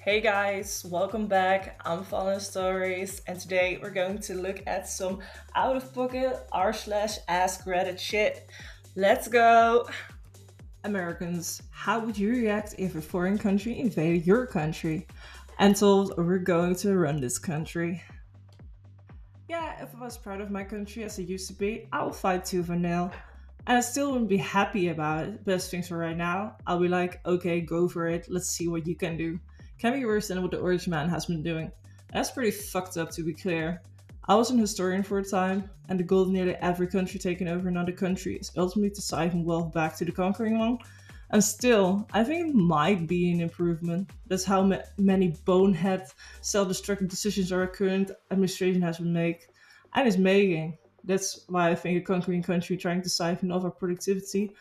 Hey guys, welcome back. I'm Fallenstoriesss, and today we're going to look at some out of pocket r/Askreddit shit. Let's go! Americans, how would you react if a foreign country invaded your country and told we're going to run this country? Yeah, if I was proud of my country as I used to be, I would fight tooth and nail. And I still wouldn't be happy about it, but as things are right now, I'll be like, okay, go for it, let's see what you can do. Can be worse than what the Orange Man has been doing. That's pretty fucked up to be clear. I was an historian for a time, and the goal of nearly every country taking over another country is ultimately to siphon wealth back to the conquering one. And still, I think it might be an improvement. That's how many bonehead, self-destructive decisions our current administration has been made and is making. That's why I think a conquering country trying to siphon off our productivity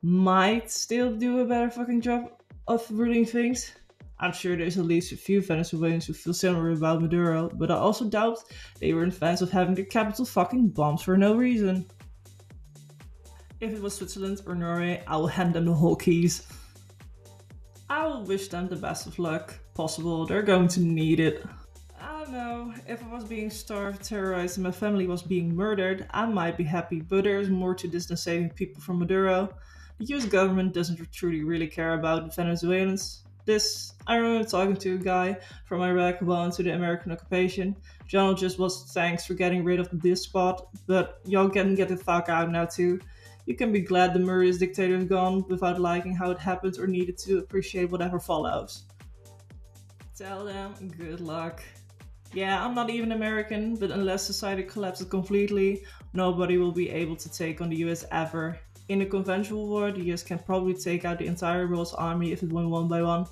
might still do a better fucking job of ruling things. I'm sure there's at least a few Venezuelans who feel similar about Maduro, but I also doubt they weren't fans of having their capital fucking bombed for no reason. If it was Switzerland or Norway, I will hand them the whole keys. I will wish them the best of luck possible, they're going to need it. I don't know, if I was being starved, terrorized, and my family was being murdered, I might be happy, but there's more to this than saving people from Maduro. The US government doesn't truly really care about the Venezuelans. I remember talking to a guy from Iraq well into the American occupation. General just was thanks for getting rid of this spot, but y'all can get the fuck out now too. You can be glad the murderous dictator is gone without liking how it happened or needed to appreciate whatever follows. Tell them good luck. Yeah, I'm not even American, but unless society collapses completely, nobody will be able to take on the US ever. In a conventional war, the US can probably take out the entire world's army if it went one by one.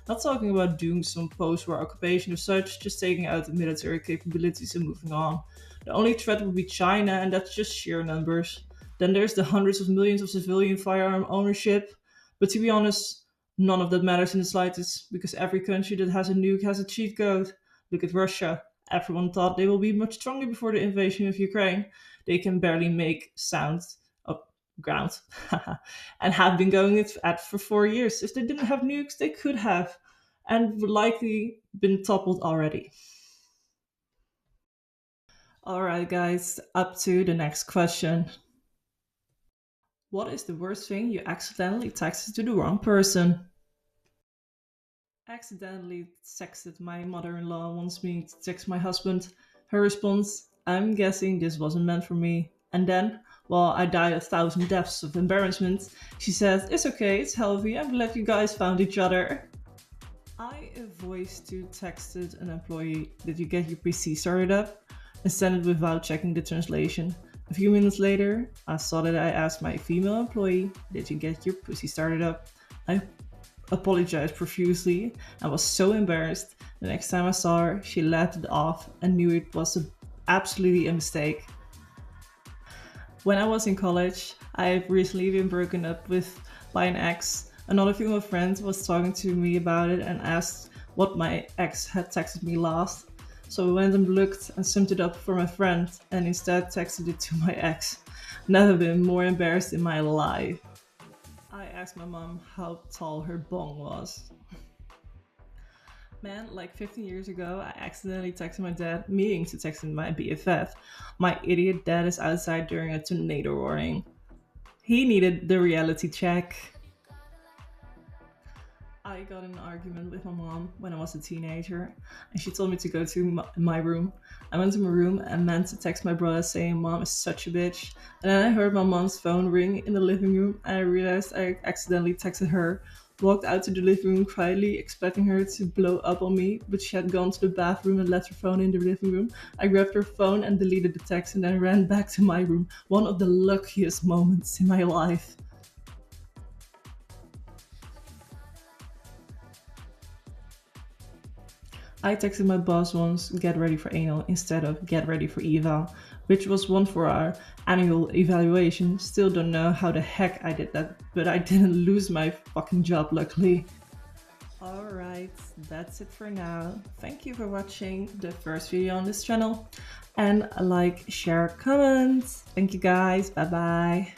Not talking about doing some post-war occupation or such, just taking out the military capabilities and moving on. The only threat would be China, and that's just sheer numbers. Then there's the hundreds of millions of civilian firearm ownership. But to be honest, none of that matters in the slightest, because every country that has a nuke has a cheat code. Look at Russia. Everyone thought they will be much stronger before the invasion of Ukraine. They can barely make sound of ground and have been going at for 4 years. If they didn't have nukes, they could have and would likely been toppled already. Alright guys, up to the next question. What is the worst thing you accidentally texted to the wrong person? Accidentally texted my mother-in-law wants me to text my husband. Her response, I'm guessing this wasn't meant for me. And then, while I died 1,000 deaths of embarrassment, she said, it's okay, it's healthy, I'm glad you guys found each other. I voiced to texted an employee, did you get your PC started up? And sent it without checking the translation. A few minutes later, I saw that I asked my female employee, did you get your pussy started up? I apologized profusely and was so embarrassed. The next time I saw her, she laughed it off and knew it was absolutely a mistake. When I was in college, I had recently been broken up with by an ex. Another female friend was talking to me about it and asked what my ex had texted me last. So I went and looked and summed it up for my friend and instead texted it to my ex. Never been more embarrassed in my life. I asked my mom how tall her bong was. Man, like 15 years ago, I accidentally texted my dad, meaning to text my BFF. My idiot dad is outside during a tornado warning. He needed the reality check. I got in an argument with my mom when I was a teenager, and she told me to go to my room. I went to my room and meant to text my brother saying mom is such a bitch. And then I heard my mom's phone ring in the living room, and I realized I accidentally texted her. Walked out to the living room quietly, expecting her to blow up on me, but she had gone to the bathroom and left her phone in the living room. I grabbed her phone and deleted the text and then ran back to my room. One of the luckiest moments in my life. I texted my boss once, get ready for anal instead of get ready for eval, which was one for our annual evaluation. Still don't know how the heck I did that, but I didn't lose my fucking job luckily. Alright, that's it for now. Thank you for watching the first video on this channel, and like, share, comment. Thank you guys, bye bye.